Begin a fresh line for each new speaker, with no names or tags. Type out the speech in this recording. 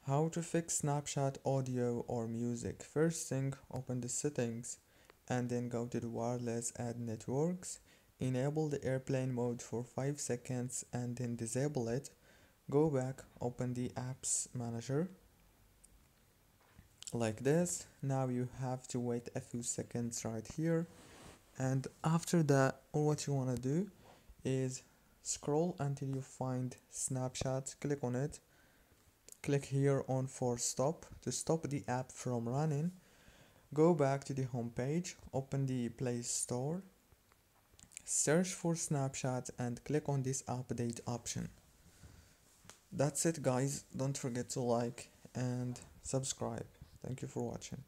How to fix Snapchat audio or music. First thing, open the settings and then go to the wireless add networks. Enable the airplane mode for 5 seconds and then disable it. Go back, open the apps manager like this. Now you have to wait a few seconds right here, and after that what you want to do is scroll until you find Snapchat, click on it. Click here on for stop to stop the app from running. Go back to the home page, open the Play Store, search for Snapchat and click on this update option. That's it guys, don't forget to like and subscribe. Thank you for watching.